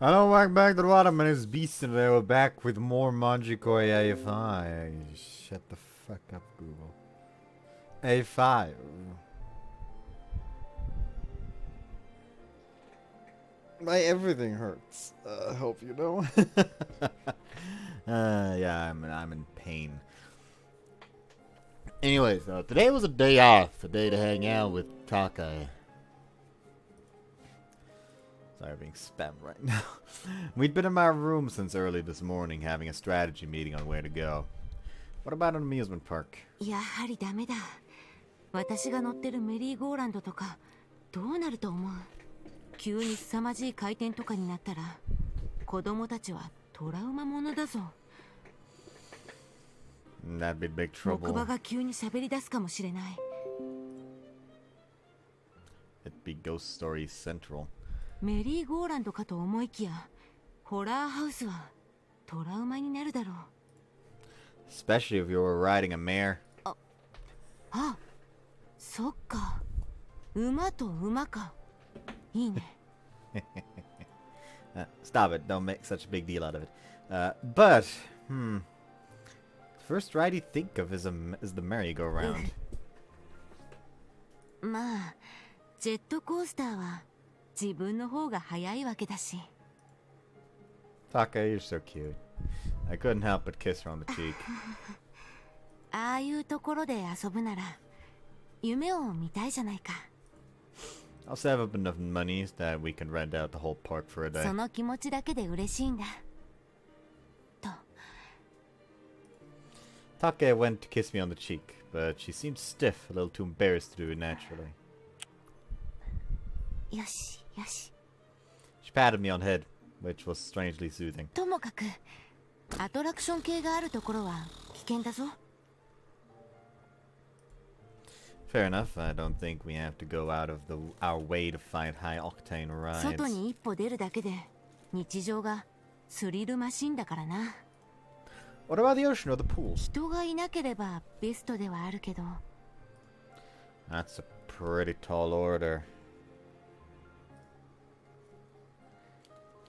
I don't walk back to the water, and his beast, and they were back with more Majikoi A5. Shut the fuck up, Google. A5. My everything hurts. I hope you know. Yeah, I'm in pain. Anyways, today was a day off, a day to hang out with Takae. Sorry, being spammed right now. We'd been in my room since early this morning, having a strategy meeting on where to go. What about an amusement park? やはりダメだ。私が乗ってるメリーゴーランドとかどうなると思う？急に凄まじい回転とかになったら、子供たちはトラウマものだぞ。That'd be big trouble. 木馬が急に喋り出すかもしれない。It'd be Ghost Story Central. メリーゴーランドかと思いきや、ホラーハウスはトラウマになるだろう。Especially if you were riding a mare. あ、そっか。馬と馬か。いいね。Stop it, don't make such a big deal out of it. But, the first ride you think of is the merry-go-round. まあ、ジェットコースターは自分の方が速いわけだし。Taka, you're so cute. I couldn't help but kiss her on the cheek. ああいうところで遊ぶなら、夢を見たいじゃないか。I'll save up enough money that we can rent out the whole park for a day. その気持ちだけで嬉しいんだ。と。Take went to kiss me on the cheek, but she seemed stiff, a little too embarrassed to do it naturally. よし、よし。She patted me on the head, which was strangely soothing. ともかく、アトラクション系があるところは危険だぞ。Fair enough. I don't think we have to go out of our way to find high-octane rides. 外に一歩出るだけで日常がスリルマシンだからな。What about the ocean or the pool? 人がいなければベストではあるけど。That's a pretty tall order.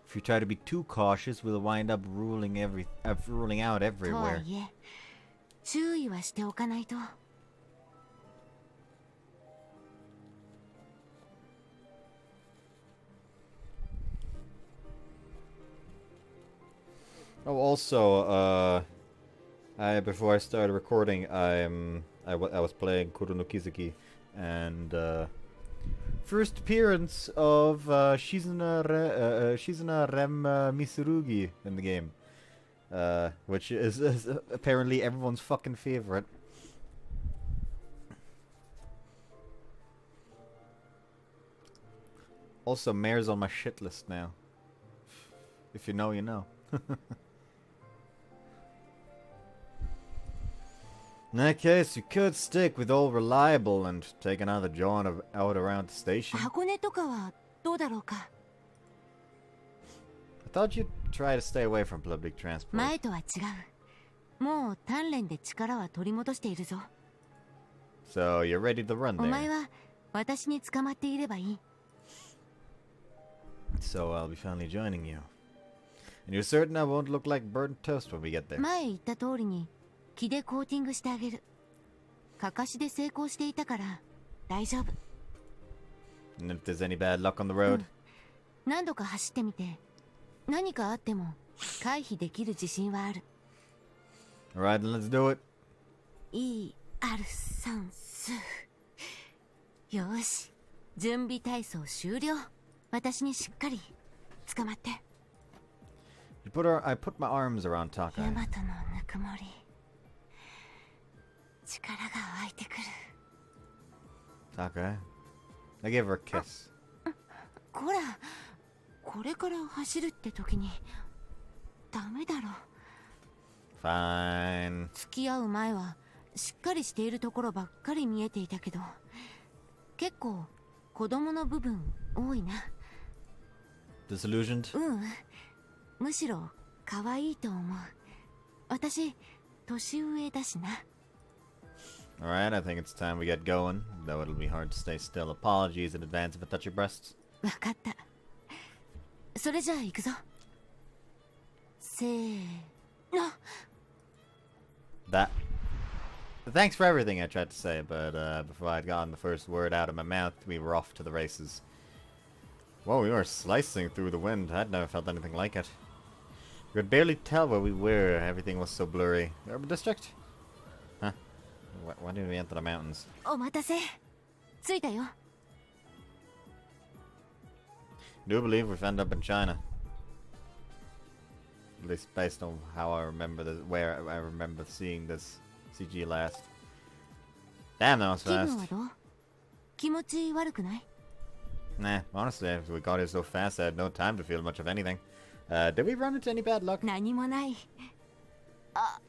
If you try to be too cautious, we'll wind up ruling out と everywhere. はいえ、注意はしておかないと。Oh, also, before I started recording, I was playing Kuro no Kizuki, and first appearance of Shizuna Rem Misurugi in the game, which is apparently everyone's fucking favorite. Also, Mare's on my shit list now. If you know, you know. In that case, you could stick with Old Reliable and take another jaunt out around the station. 箱根とかはどうだろうか。I thought you'd try to stay away from public transport. 前とは違う。もう鍛錬で力は取り戻しているぞ。So you're ready to run お前 there. は私に捕まっていればいい。So I'll be finally joining you. And you're certain I won't look like burnt toast when we get there. 前言った通りに木でコーティングしてあげる。かかしで成功していたから大丈夫。And if there's any bad luck on the road? 何度か走ってみて、何かあっても回避できる自信はある。Alright, then let's do it. いいアルサンス。よし、準備体操終了。私にしっかり捕まって。I put my arms around Taka. ヤマトのぬくもり、力が湧いてくる。Taka, I gave her a kiss. こら、これから走るって時にダメだろ。Fine. 付き合う前はしっかりしているところばっかり見えていたけど、結構子供の部分多いな。Disillusioned? むしろ可愛いと思う。私、年上だしな。Alright, I think it's time we get going, though it'll be hard to stay still. Apologies in advance if I touch your breasts. わかった。それじゃあ行くぞ。せーの。 That. Thanks for everything I tried to say, but before I'd gotten the first word out of my mouth, we were off to the races. Whoa, we were slicing through the wind. I'd never felt anything like it. We could barely tell where we were. Everything was so blurry. Urban district? Huh? Why did we enter the mountains? お待たせ。着いたよ。 I do believe we've ended up in China. At least based on how I remember where I remember seeing this CG last. Damn, that was 気分 fast. はどう？気持ち悪くない？ Nah, honestly, we got here so fast I had no time to feel much of anything. Did we run into any bad luck? 何もない。あ、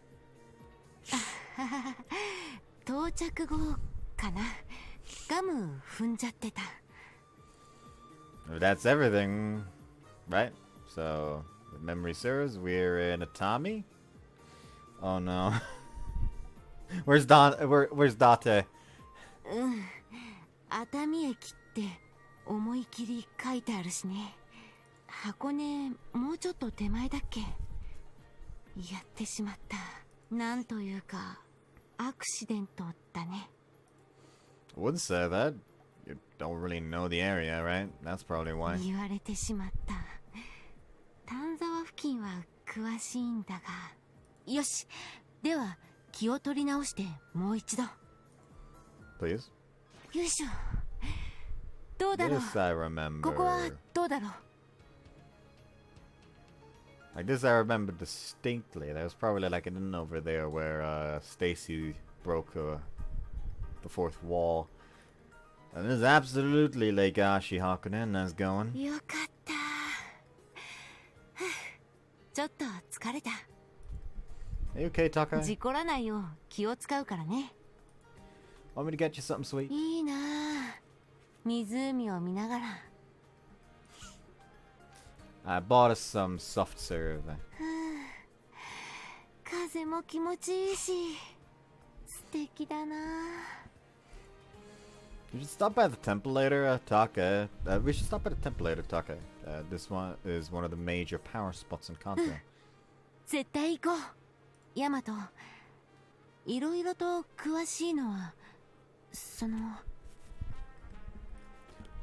到着後かな。ガム踏んじゃってた。 If that's everything, right? So, if memory serves, we're in Atami? Oh no. Where's Date? うん。熱海駅って思い切り書いてあるしね。箱根もうちょっと手前だっけ。やってしまった。なんというかアクシデントだね。 I wouldn't say that. You don't really know the area, right? That's probably why. 言われてしまった。丹沢付近は詳しいんだが。よし。では気を取り直してもう一度。 Please? よいしょ。どうだろう。 This I remember. ここはどうだろう。 Like this I remember distinctly. There was probably like an inn over there where Stacy broke the fourth wall. And this is absolutely Lake Ashihakunen that's going. よかった。ちょっと疲れた。 Are you okay, Taka? 事故らないよう気を使うからね。 Want me to get you something sweet? いいなあ。湖を見ながら。 I bought us some soft serve. 風も気持ちいいし、素敵だな。 You should stop by the temple later, Taka. We should stop by the temple later, Taka. This one is one of the major power spots in Kanto. 絶対行こう。ヤマト、いろいろと詳しいのは、その。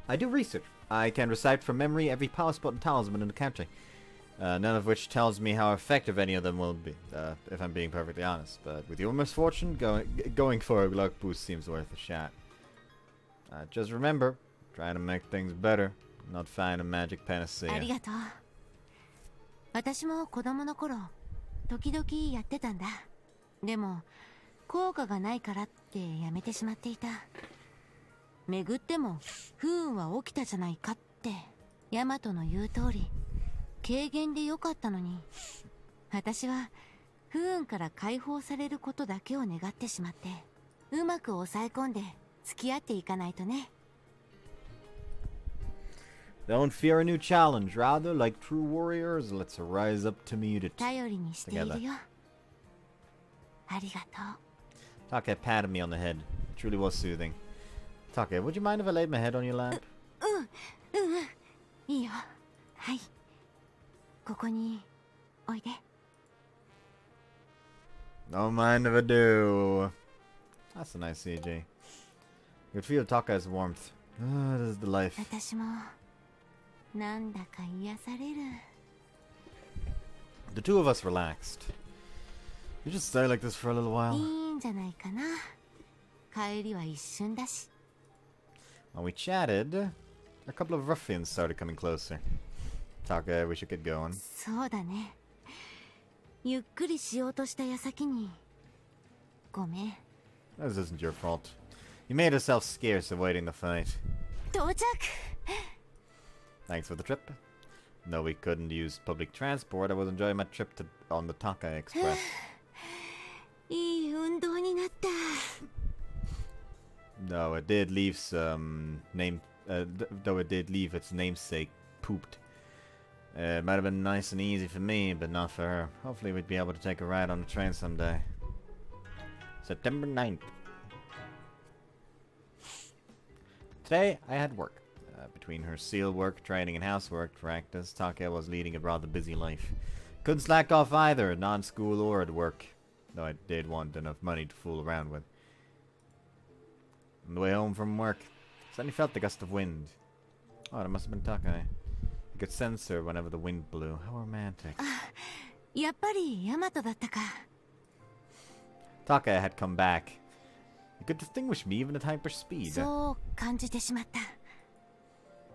I do research. I can recite from memory every power spot and talisman in the country. None of which tells me how effective any of them will be, if I'm being perfectly honest. But with your misfortune, going for a luck boost seems worth a shot. Just remember, trying to make things better, not find a magic あ panacea. りがとう。私も子供の頃、時々やってたんだ。でも、効果がないからってやめてしまっていた。巡っても不運は起きたじゃないかって、ヤマトの言う通り、軽減でよかったのに、私は不運から解放されることだけを願ってしまって、うまく抑え込んで付き合っていかないとね。 Don't fear a new challenge. Rather, like true warriors, let's rise up to meet it. 頼りにしているよ。ありがとう。 Take patted me on the head. It truly was soothing. Take, would you mind if I laid my head on your lap? いいよ。はい。ここにおいで。 Don't mind if I do. That's a nice CG. You could feel Taka's warmth. This is the life. 私もなんだか癒される。 The two of us relaxed. We just stay like this for a little い while. いんじゃないかな。帰りは一瞬だし。 While we chatted, a couple of ruffians started coming closer. Taka, we should get going. そうだね。ゆっくりしようとした矢先に。ごめん。 This isn't your fault. You made yourself scarce avoiding the fight. 到着。 Thanks for the trip. Though we couldn't use public transport, I was enjoying my trip on the Takae Express. いい運動になった。 Though it did leave its namesake pooped. It might have been nice and easy for me, but not for her. Hopefully we'd be able to take a ride on the train someday. September 9th. Today I had work. Between her seal work, training, and housework practice, Take was leading a rather busy life. Couldn't slack off either, non-school or at work, though I did want enough money to fool around with. On the way home from work, suddenly felt the gust of wind. Oh, that must have been Take. You could sense her whenever the wind blew. How romantic. やっぱりヤマトだったか。Take had come back. You could distinguish me even at hyper speed. そう感じてしまった。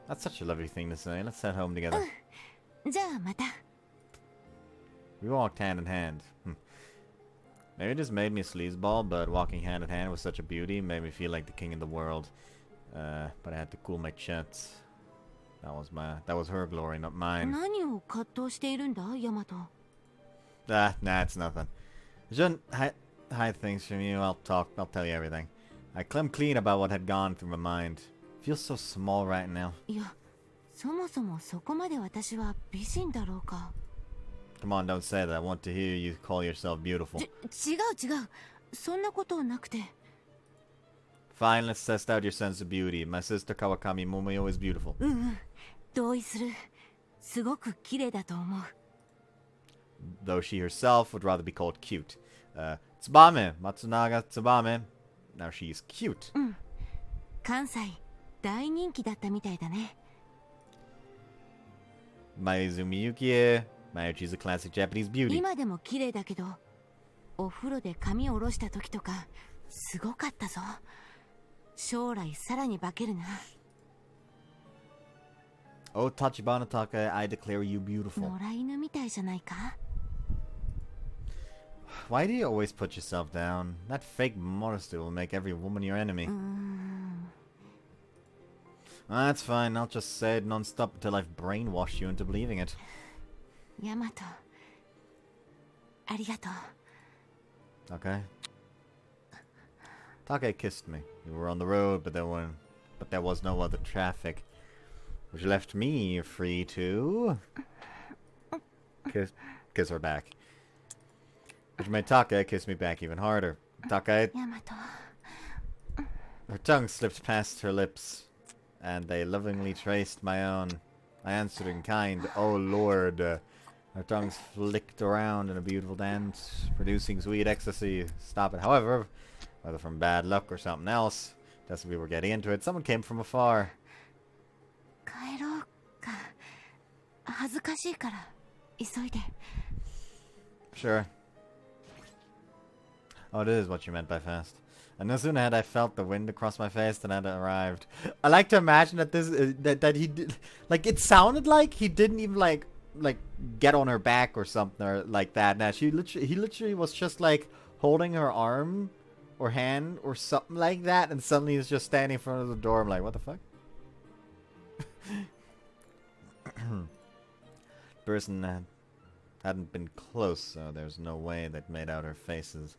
That's such a lovely thing to say. Let's head home together. じゃあまた。We walked hand in hand. Maybe it just made me a sleazeball, but walking hand in hand with such a beauty made me feel like the king of the world. But I had to cool my jets. That was her glory, not mine. 何を葛藤しているんだ、ヤマト。Nah, it's nothing. I shouldn't hide things from you. I'll tell you everything. I come clean about what had gone through my mind. Feels so small right now. いや、そもそもそこまで私は美人だろうか。Come on, don't say that. I want to hear you call yourself beautiful. 違う。そんなことなくて。Fine, let's test out your sense of beauty. My sister Kawakami Momio is beautiful. 同意する。すごく綺麗だと思う。Though she herself would rather be called cute. Tsubame, Matsunaga Tsubame. Now she's cute. 関西大人気だったみたいだね。Maizumi Yukie. Mayuchi's a classic Japanese beauty. 今でも綺麗だけど、お風呂で髪を下ろした時とかすごかったぞ。将来さらに化けるな。Oh, Tachibana Take, I declare you beautiful. 野良犬みたいじゃないか。Why do you always put yourself down? That fake modesty will make every woman your enemy. That's fine, I'll just say it non-stop until I've brainwashed you into believing it. ヤマト、ありがとう。Okay. Take kissed me. We were on the road, but there was no other traffic, which left me free to kiss her back. Which made Take kiss me back even harder. Take... Her tongue slipped past her lips, and they lovingly traced my own. I answered in kind, "Oh Lord." Her tongues flicked around in a beautiful dance, producing sweet ecstasy. Stop it. However, whether from bad luck or something else, just as we were getting into it, someone came from afar. 帰ろうか。恥ずかしいから急いで。Sure. Oh, it is what you meant by fast. And no sooner had I felt the wind across my face than had arrived. I like to imagine that that he did, like, it sounded like he didn't even like get on her back or something or like that. Now he literally was just like holding her arm or hand or something like that, and suddenly he's just standing in front of the door. I'm like, what the fuck? Person hadn't been close, so there's no way they'd made out her faces.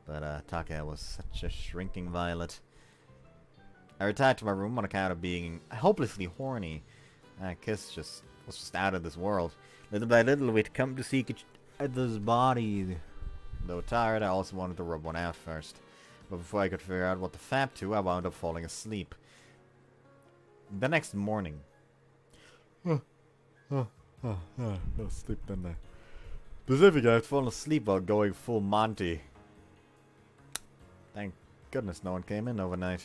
But Take was such a shrinking violet. I retired to my room on account of being hopelessly horny. Kiss was just out of this world. Little by little, we'd come to seek each other's body. Though tired, I also wanted to rub one out first. But before I could figure out what to fap to, I wound up falling asleep. The next morning... No sleep, didn't I? Specifically, I'd fallen asleep while going full Monty. Thank goodness no one came in overnight.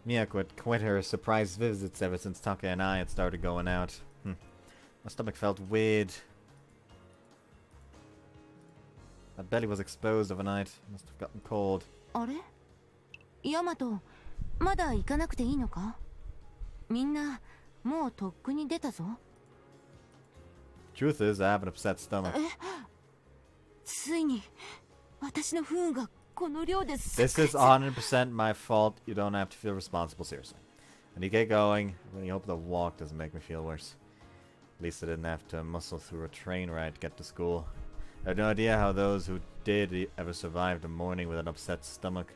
Miyako had quit her surprise visits ever since Take and I had started going out. My stomach felt weird. My belly was exposed overnight. Must have gotten cold. あれ？ヤマト、まだ行かなくていいのか？みんなもうとっくに出たぞ。Truth is, I have an upset stomach. ついに私の不運がこの量で。This is 100% my fault. You don't have to feel responsible, seriously. And you get going. I really hope the walk doesn't make me feel worse. At least I didn't have to muscle through a train ride to get to school. I have no idea how those who did ever survived a morning with an upset stomach.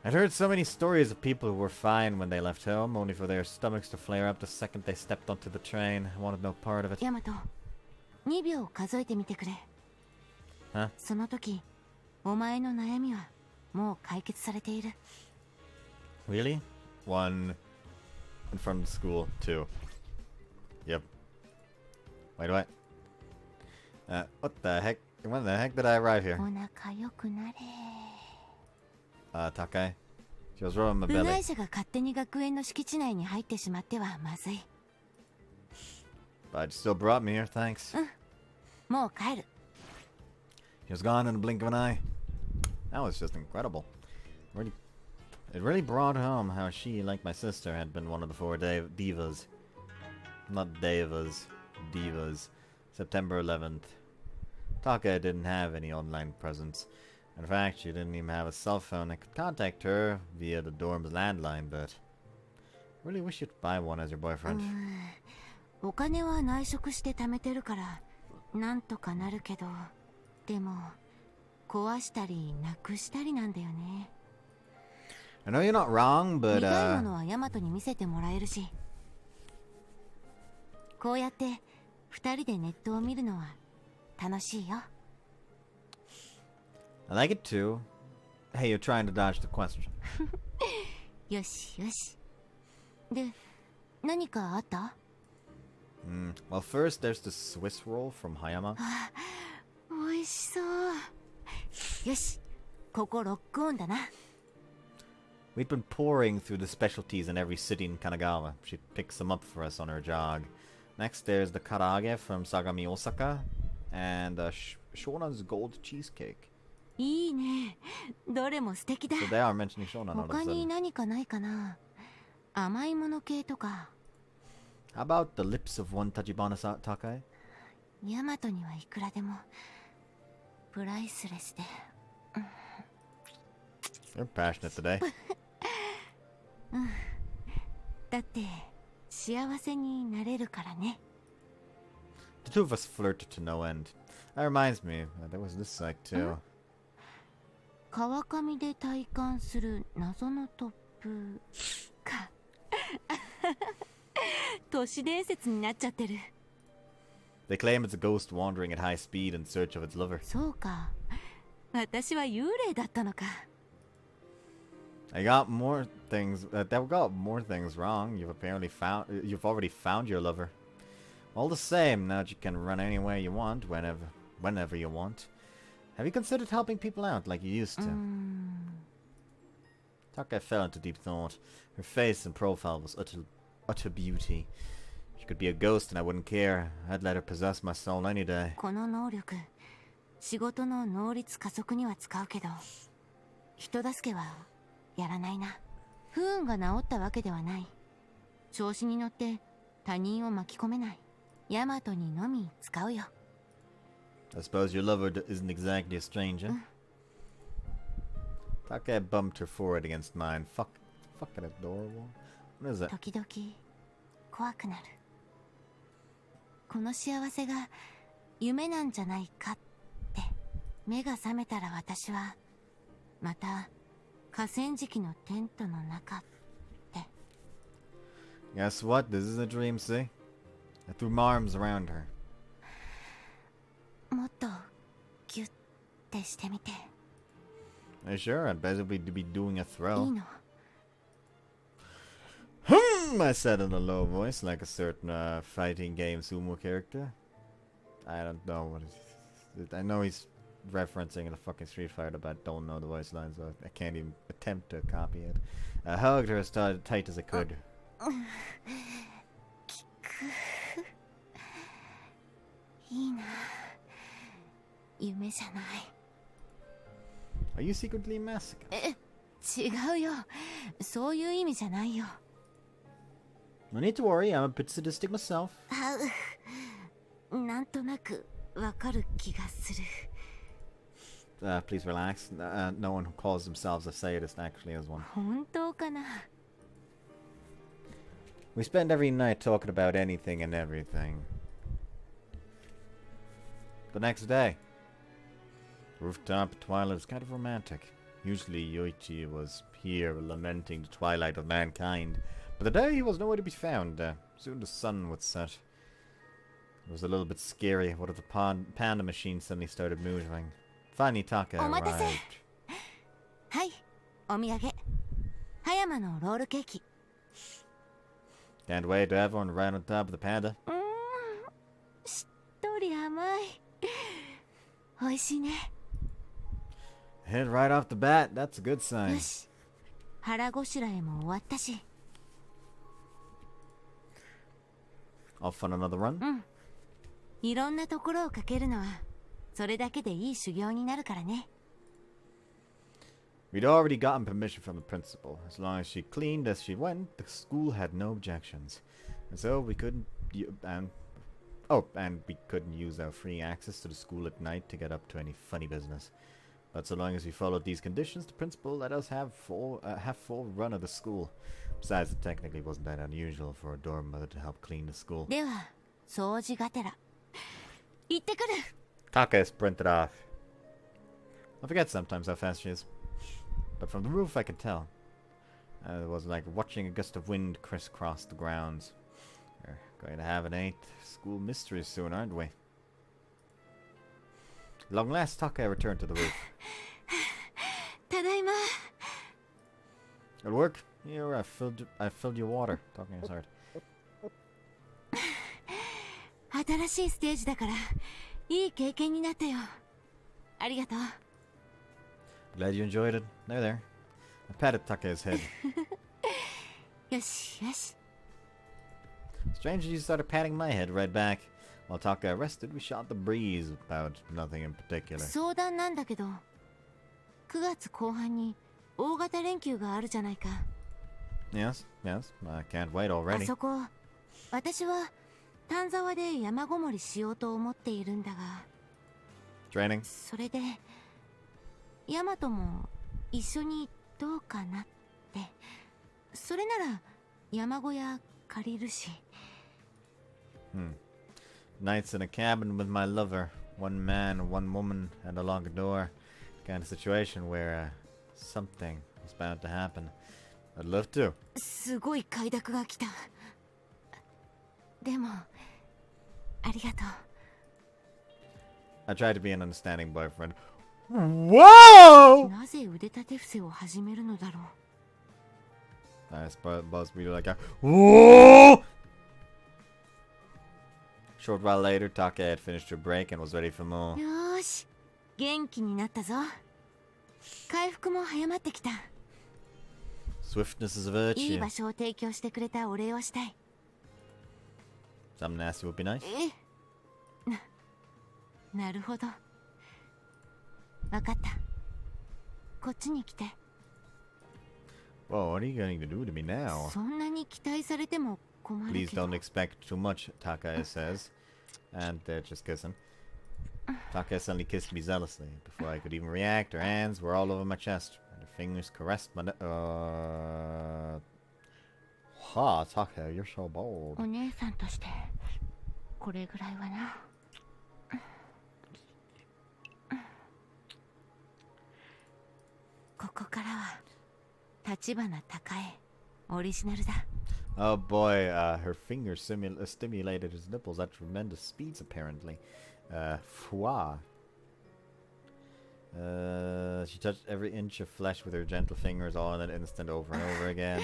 I'd heard so many stories of people who were fine when they left home, only for their stomachs to flare up the second they stepped onto the train. I wanted no part of it. ヤマト、2秒数えてみてくれ。Huh? その時、お前の悩みはもう解決されている。Really? 1, in front of the school, too. Yep. Wait, what? What the heck? When the heck did I arrive here? Takae? She was rubbing my 部 belly. 外者が勝手に学園の敷地内に入ってしまってはまずい。 But you still brought me here, thanks. もう帰る。 She was gone in the blink of an eye. That was just incredible. It really brought home how she, like my sister, had been one of the four divas. Not devas, divas. September 11th. Taka didn't have any online presence. In fact, she didn't even have a cell phone that could contact her via the dorm's landline, but I really wish you'd buy one as your boyfriend. お金は内職して貯めてるからなんとかなるけど、でも壊したりなくしたりなんだよね。 I know you're not wrong, 見 but たいものはヤマトに見せてもらえるし、こうやって二人でネットを見るのは楽しいよ。 I like it too. Hey, you're trying to dodge the question. よしよし。で、何かあった？ Well, first there's the Swiss roll from Hayama. 美味しそう。よし、ここロックオンだな。 We'd been pouring through the specialties in every city in Kanagawa. She picks them up for us on her jog. Next, there's the karage from Sagami, Osaka, and Shonan's gold cheesecake. いいね。どれも素敵だ。 So they are mentioning Shonan all of a 他に sudden. 何かないかな。甘いもの系とか。 How about the lips of one Tachibana Takae? ヤマトにはいくらでもプライスレスで。 You're passionate today. だって幸せになれるからね。 The two of us flirted to no end. That reminds me, there was this site too. 川上で体感する謎の突風か。都市伝説になっちゃってる。 They claim it's a ghost wandering at high speed in search of its lover. そうか。私は幽霊だったのか。 I got more things. That got more things wrong. You've already found your lover. All the same, now that you can run anywhere you want, whenever you want. Have you considered helping people out like you used to? Takae fell into deep thought. Her face and profile was utter beauty. She could be a ghost and I wouldn't care. I'd let her possess my soul any day. この能力、仕事の能率加速には使うけど、人助けはやらないな。不運が治ったわけではない。調子に乗って他人を巻き込めない。ヤマトにのみ使うよ。 I suppose your lover isn't exactly a stranger. Takae bumped her forehead against mine. Fucking adorable. What is it? 時々怖くなる。この幸せが夢なんじゃないかって目が覚めたら私はまた河川敷のテントの中って。 Guess what? This is a dream, see? I threw my arms around her. もっとギュッてしてみて。 Are you sure? I'd basically be doing a いい throw. の。 I said in a low voice, like a certain fighting game sumo character. I don't know what it is. I know he's referencing a fucking Street Fighter, but I don't know the voice lines, so I can't even attempt to copy it. I hugged her as tight as I could. いいな。夢じゃない。 Are you secretly masochist? 違うよ。そういう意味じゃないよ。 No need to worry, I'm a bit sadistic myself. なんとなくわかる気がする。 Please relax. No one who calls themselves a sadist actually is one. 本当かな。 We spend every night talking about anything and everything. The next day. Rooftop twilight was kind of romantic. Usually Yoichi was here lamenting the twilight of mankind, but today he was nowhere to be found. Soon the sun would set. It was a little bit scary. What if the panda machine suddenly started moving? Finally Taka arrived. はい、お土産。葉山のロールケーキ。Can't wait to have one right on top of the panda. しっとり甘い。美味しいね。 Hit right off the bat, that's a good sign. よし、腹ごしらえも終わったし。 Off on another run? いろんなところをかけるのはそれだけでいい修行になるからね。 We'd already gotten permission from the principal. As long as she cleaned as she went, the school had no objections. And so we couldn't... and we couldn't use our free access to the school at night to get up to any funny business. But so long as we followed these conditions, the principal let us have full run of the school. Besides, it technically wasn't that unusual for a dorm mother to help clean the school. では掃除がてら行ってくる。 Takae sprinted off. I forget sometimes how fast she is. But from the roof I could tell. It was like watching a gust of wind crisscross the grounds. We're going to have an 8th school mystery soon, aren't we? Long last, Takae returned to the roof. ただいま。 Good work. Here, I filled your water. Talking is hard. 新しいステージだからいい経験になったよ。ありがとう。 Glad you enjoyed it. There. I patted Takae's head. よしよし。 Strangely, you started patting my head right back. While Takae rested, we shot the breeze about nothing in particular. 相談なんだけど、9月後半に大型連休があるじゃないか。 Yes. I can't wait あ already. そこ、私は丹沢で山ごもりしようと思っているんだが。 Training? それで、ヤマトも一緒にどうかなって。それなら山小屋借りるし。Nights in a cabin with my lover. One man, one woman, and a locked door. Kind of situation where something was bound to happen. I'd love to. すごい快諾が来た。でも、ありがとう。 I tried to be an understanding boyfriend. Whoa! なぜ腕立て伏せを始めるのだろう。 I suppose we like a whoa! Short while later, Takae had finished her break and was ready for more. よーし、元気になったぞ。回復も早まってきた。 Swiftness is a いい virtue. 場所を提供してくれたお礼をしたい。 Something nasty would be nice. なるほど。わかった。こっちに来て。 Whoa, what are you going to do to me now? そんなに期待されても困る Please けど。 don't expect too much, Takae says. And they're just kissing. Takae suddenly kissed me zealously. Before I could even react, her hands were all over my chest, and her fingers caressed my Ha, Takae, you're so bold. お姉さんとしてこれぐらいはな。ここからは立花高江オリジナルだ。 Oh boy, her fingers stimulated his nipples at tremendous speeds, apparently. Fwa. She touched every inch of flesh with her gentle fingers all in an instant over and over again.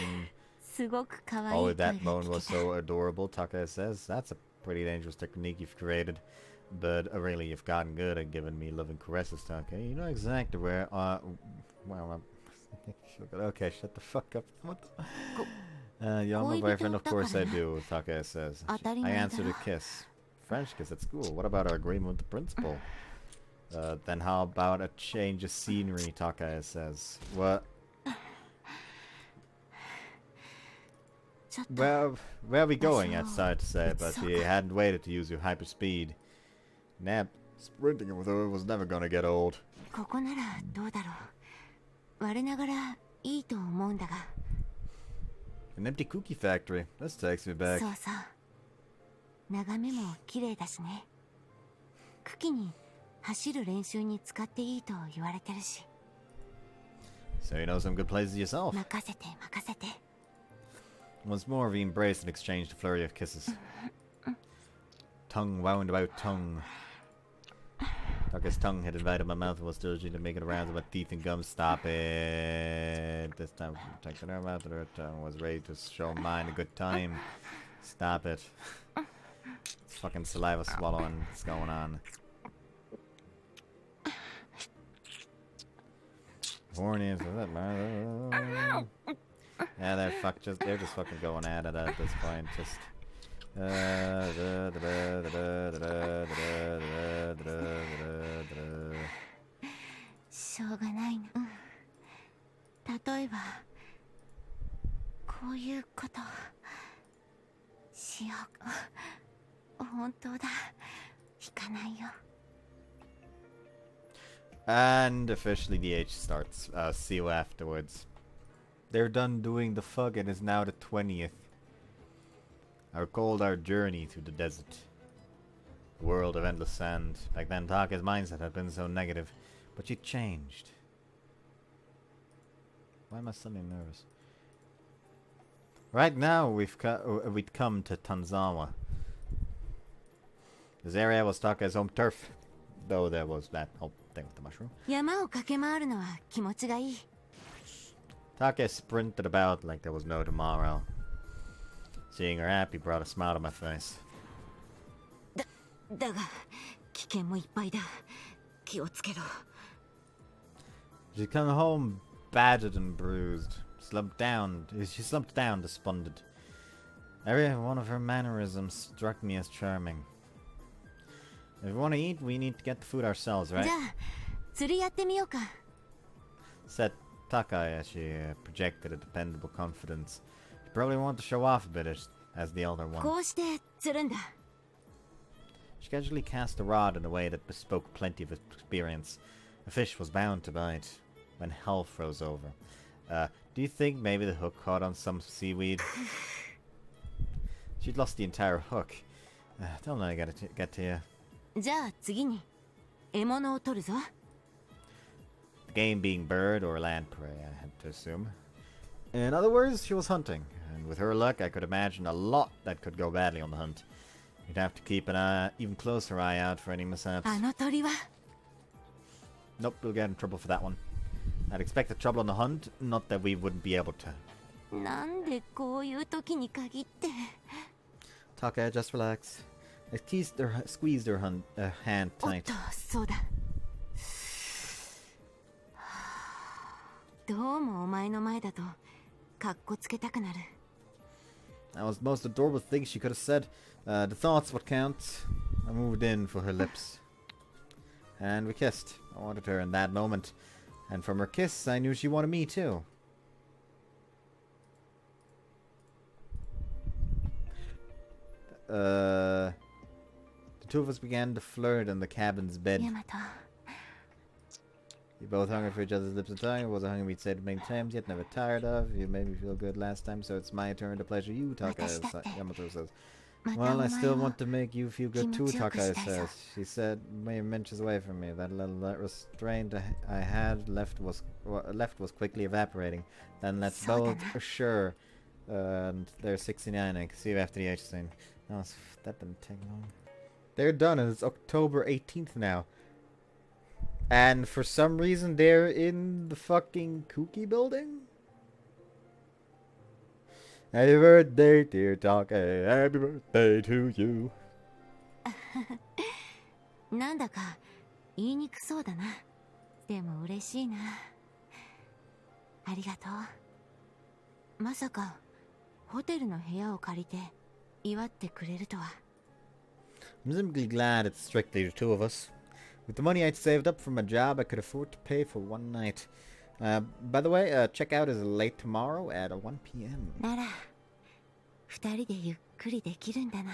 すごく可愛い Oh, 声が that moan 聞 was けた。 so adorable, Takae says. That's a pretty dangerous technique you've created. But really, you've gotten good at giving me loving caresses, Takae. You know exactly where, well, okay, shut the fuck up. What the... you're my boyfriend, of course I do, Takae says. I answered a kiss. French kiss at school. What about our agreement with the principal? Then how about a change of scenery, Takae says. What? ちょっと Where are we going? I started to say, but he hadn't waited to use your hyperspeed. Nap, sprinting with her was never gonna get old. ここならどうだろう。我ながらいいと思うんだが。 An empty cookie factory. This takes me back. そうそう。眺めも綺麗だしね。茎に走る練習に使っていいと言われてるし。 So you know some good places yourself. 任せて任せて。 Once more, we embraced and exchanged a flurry of kisses. Tongue wound about tongue. Taka's tongue had invited my mouth and was diligent to make it around with my teeth and gums. Stop it. This time, taking her mouth and her tongue was ready to show mine a good time. Stop it. It's fucking saliva swallowing. What's going on? Horny is that, man? Yeah, they're just fucking going at it at this point. Just. しょうがないな。例えばこういうことしよう。本当だ。引かないよ。And officially the H starts. See you afterwards. They're done doing the fuck. It is now the 20th. I recalled our journey through the desert. A world of endless sand. Back then, Taka's mindset had been so negative, but she changed. Why am I suddenly nervous? Right now, we'd come to Tanzawa. This area was Taka's home turf, though there was that whole thing with the mushroom. 山を駆け回るのは気持ちがいい。Take sprinted about like there was no tomorrow. Seeing her happy brought a smile to my face. だが危険もいっぱいだ。気をつけろ。She come home battered and bruised. She slumped down despondent. Every one of her mannerisms struck me as charming. If we want to eat, we need to get the food ourselves, right? じゃあ釣りやってみようか。Said Takae as she projected a dependable confidence. She probably wanted to show off a bit as the elder one. こうして釣るんだ。She casually cast a rod in a way that bespoke plenty of experience. A fish was bound to bite when hell froze over. Do you think maybe the hook caught on some seaweed? She'd lost the entire hook. Don't let it get to you. じゃあ次に獲物を取るぞ。The game being bird or land prey, I had to assume. In other words, she was hunting, and with her luck, I could imagine a lot that could go badly on the hunt. You'd have to keep an even closer eye out for any mishaps. あの鳥は Nope, we'll get in trouble for that one. I'd expect the trouble on the hunt, not that we wouldn't be able to. なんでこういう時に限って。 Taka, just relax. I squeezed her hand おっ tight. とそうだ。どうもお前の前だとカッコつけたくなる。 That was the most adorable thing she could have said. The thought's what counts. I moved in for her lips. And we kissed. I wanted her in that moment. And from her kiss, I knew she wanted me too. The two of us began to flirt in the cabin's bed. ヤマト We both hungered for each other's lips and tongue. It was a hunger we'd said many times, yet never tired of. You made me feel good last time, so it's my turn to pleasure you, Taka, Yamato says. Well, I still want to make you feel good too, Takae says. She said, many inches away from me. That little restraint I had left was quickly evaporating. Then let's both assure. And there's 69. I can see you after the H scene. No, that didn't take long. They're done, and it's October 18th now. And for some reason, they're in the fucking Kuki building? Happy birthday, dear Taka. Happy birthday to you. なんだか言いにくそうだな。でも嬉しいな。ありがとう。まさかホテルの部屋を借りて祝ってくれるとは。I'm simply glad it's strictly the two of us. With the money I'd saved up from a job, I could afford to pay for one night. By the way, checkout is late tomorrow at 1 p.m. なら二人でゆっくりできるんだな。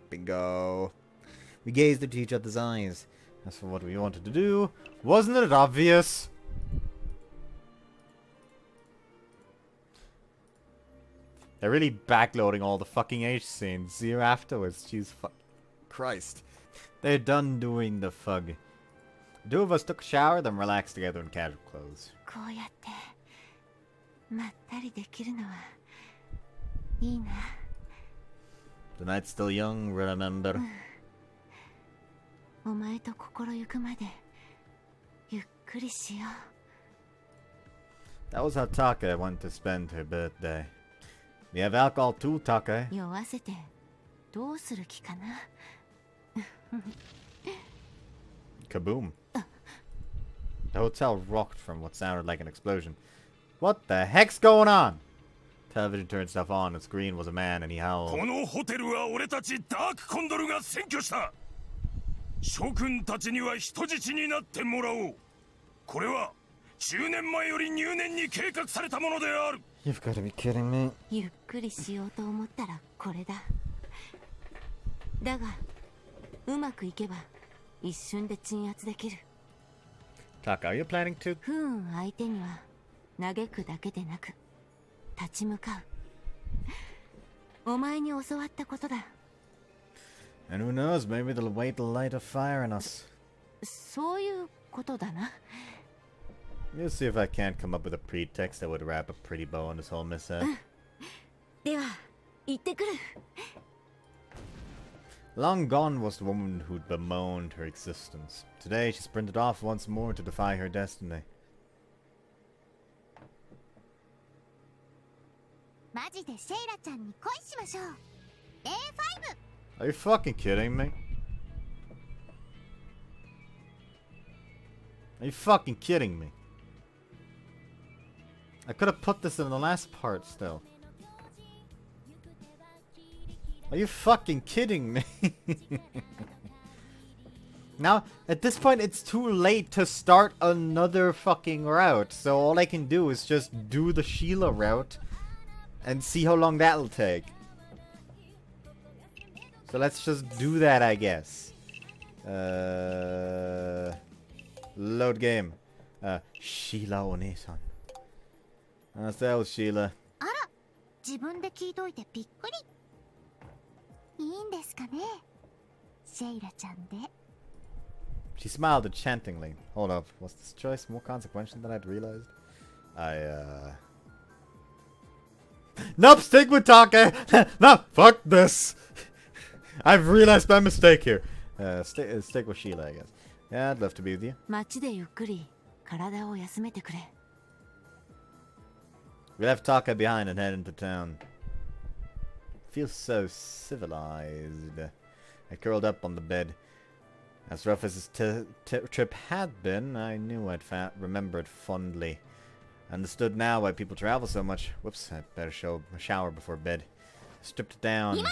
Bingo. We gazed into each other's eyes. As for what we wanted to do, wasn't it obvious? They're really backloading all the fucking H scenes. See you afterwards. Jesus Christ. They're done doing the fug. The two of us took a shower, then relaxed together in casual clothes. こうやってまったりできるのはいいな。 The night's still young, remember? お前と心ゆくまでゆっくりしよう。 That was how Takae wanted to spend her birthday. You have alcohol too, Takae. 酔わせてどうする気かな。Kaboom. The hotel rocked from what sounded like an explosion. What the heck's going on? Television turned stuff on. The screen was a man and he howled. このホテルは俺たちダークコンドルが占拠した。諸君たちには人質になってもらおう。これは10年前より入念に計画されたものである。 You've got to be kidding me. ゆっくりしようと思ったらこれだ。だがうまくいけば一瞬で鎮圧できる。 Taka, are you planning to? 不運相手には嘆くだけでなく立ち向かう。お前に教わったことだ。 And who knows, maybe they'll wait to light a fire in us. そういうことだな。 You'll see if I can't come up with a pretext that would wrap a pretty bow on this whole mishap. では行ってくる。 Long gone was the woman who'd bemoaned her existence. Today she sprinted off once more to defy her destiny. マジでシェイラちゃんに恋しましょう。 A5。 Are you fucking kidding me? Are you fucking kidding me? I could have put this in the last part still. Are you fucking kidding me? Now, at this point, it's too late to start another fucking route. So all I can do is just do the Sheila-Route and see how long that'll take. So let's just do that, I guess. Load game. Sheila One-san. Tell Sheila. あら、自分で聞いといてびっくり。いいんですかね、シェイラちゃんで。 She smiled enchantingly. Hold up, was this choice more consequential than I'd realized? Nope, stick with Take! No, fuck this! I've realized my mistake here. Stick with Sheila, I guess. Yeah, I'd love to be with you. 街でゆっくり体を休めてくれ。 We left Taka behind and head into town. Feels so civilized. I curled up on the bed. As rough as this trip had been, I knew I'd remember it fondly. I understood now why people travel so much. Whoops, I'd better shower before bed. Stripped it down.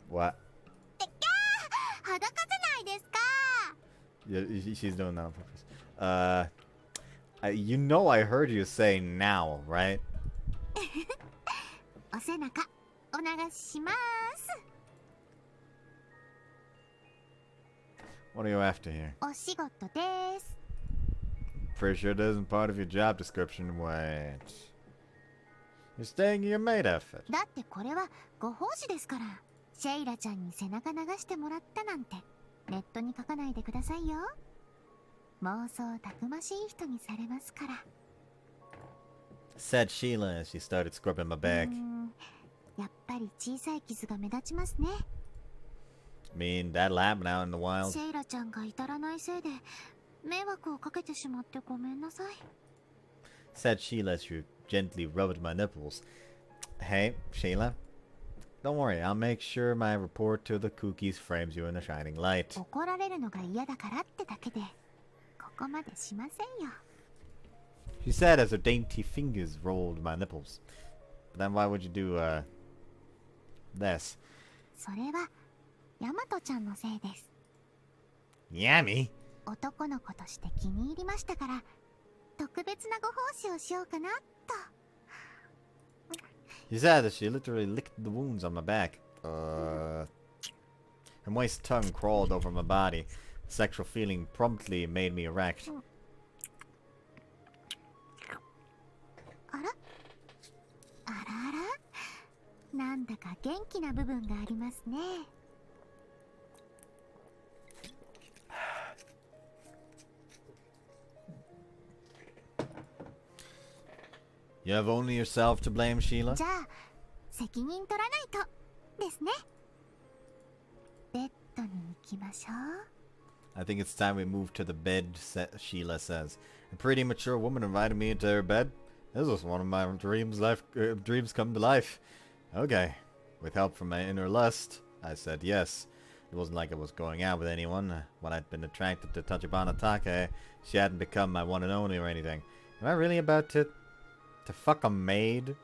What? Yeah, she's doing that on purpose. You know I heard you say now, right? What are you after here? Pretty sure it isn't part of your job description. Wait. You're staying in your maid outfit. だってこれはご奉仕ですから。シェイラちゃんに背中流してもらったなんてネットに書かないでくださいよ。妄想たくましい人にされますから。 Said Sheila as she started scrubbing my back. やっぱり小さい傷が目立ちますね。 Mean that lab now in the wild. シェイラちゃんが至らないせいで迷惑をかけてしまってごめんなさい。 Said Sheila as she gently rubbed my nipples. Hey, Sheila. Don't worry, I'll make sure my report to the cookies frames you in a shining light. 怒られるのが嫌だからってだけでここまでしませんよ。 She said as her dainty fingers rolled my nipples. But then why would you do, this? それはヤマトちゃんのせいです。 Yummy? 男の子として気に入りましたから特別なご奉仕をしようかなと。 She said as she literally licked the wounds on my back. Her moist tongue crawled over my body. Sexual feeling promptly made me erect. あらあらあら、なんだか元気な部分がありますね。You have only yourself to blame, Sheila? じゃあ責任取らないとですね。ベッドに行きましょう。 I think it's time we move to the bed, Sheila says. A pretty mature woman invited me into her bed. This was one of my dreams come to life. Okay. With help from my inner lust, I said yes. It wasn't like I was going out with anyone. When I'd been attracted to Tachibana Take, she hadn't become my one and only or anything. Am I really about to fuck a maid?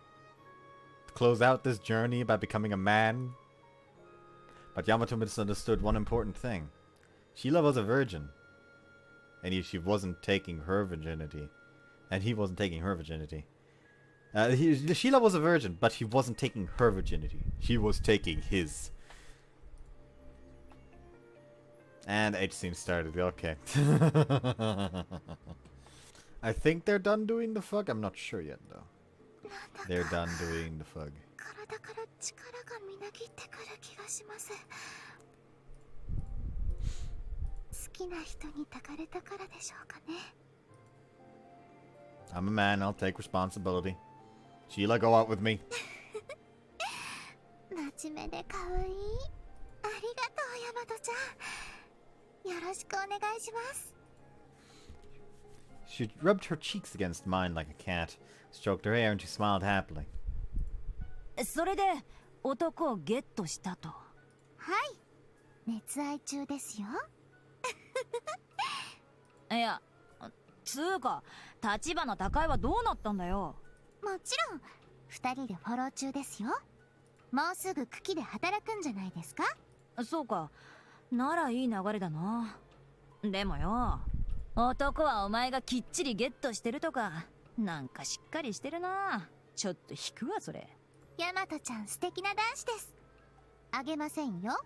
To close out this journey by becoming a man? But Yamato misunderstood one important thing. Sheila was a virgin. And she wasn't taking her virginity. And he wasn't taking her virginity. Sheila was a virgin, but he wasn't taking her virginity. She was taking his. And H scene started. Okay. I think they're done doing the fuck. I'm not sure yet, though. They're done doing the fuck. 体から力がみなぎってくる気がします。好きな人に抱かれたからでしょうかね。 I'm a man. I'll take responsibility. Sheila, go out with me. 真面目で可愛い。ありがとう、ヤマトちゃん。よろしくお願いします。 She rubbed her cheeks against mine like a cat, stroked her hair, and she smiled happily. それで男をゲットしたと。はい。熱愛中ですよ。いや、つうか、立花高江はどうなったんだよ。もちろん、二人でフォロー中ですよ。もうすぐ茎で働くんじゃないですか。そうか、ならいい流れだな。でもよ、男はお前がきっちりゲットしてるとか、なんかしっかりしてるな。ちょっと引くわそれ。ヤマトちゃん素敵な男子です。あげませんよ。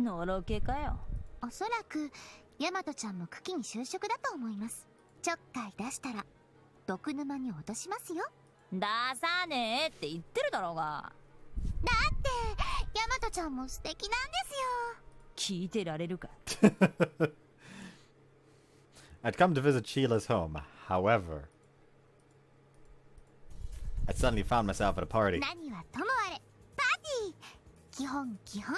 のろけかよ。おそらくヤマトちゃんも茎に就職だと思います。ちょっかい出したら毒沼に落としますよ。出さねえって言ってるだろうが。だってヤマトちゃんも素敵なんですよ。聞いてられるか。I'd come to visit Sheila's home. However, I suddenly found myself at a party. 何はともあれパーティー。基本基本。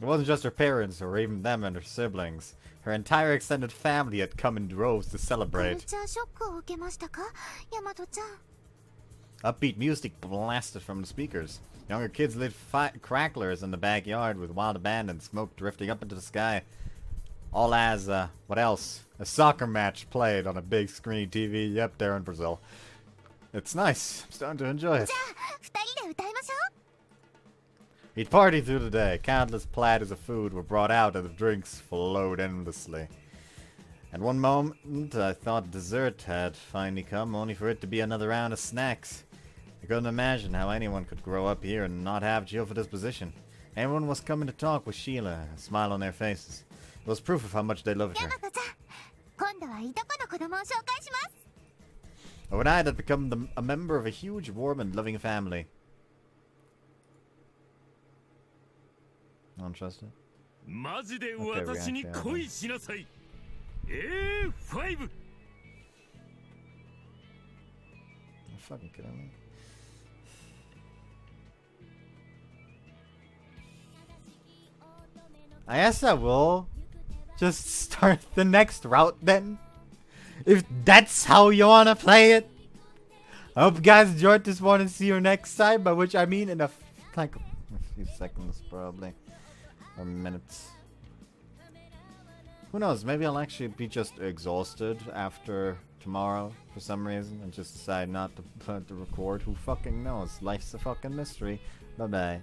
It wasn't just her parents or even them and her siblings. Her entire extended family had come in droves to カル celebrate. チャーショックを受けましたか、ヤマトちゃん。 Upbeat music blasted from the speakers. Younger kids lit cracklers in the backyard with wild abandon, smoke drifting up into the sky. All as, what else? A soccer match played on a big screen TV. Yep, there in Brazil. It's nice. I'm starting to enjoy it. じゃあ二人で歌いましょう。 We'd party through the day. Countless platters of food were brought out and the drinks flowed endlessly. At one moment, I thought dessert had finally come, only for it to be another round of snacks. I couldn't imagine how anyone could grow up here and not have Jill for this position. Everyone was coming to talk with Sheila, a smile on their faces. It was proof of how much they loved ヤ her. マトちゃん、今度はいとこの子供を紹介します。 Overnight, I'd become a member of a huge, warm, and loving family. I don't trust it. マジで私に恋しなさい。5 You're fucking kidding me. I guess I will just start the next route then. If that's how you wanna play it. I hope you guys enjoyed this one and see you next time. By which I mean in a few seconds probably. Or minutes. Who knows, maybe I'll actually be just exhausted after tomorrow for some reason and just decide not to record. Who fucking knows? Life's a fucking mystery. Bye bye.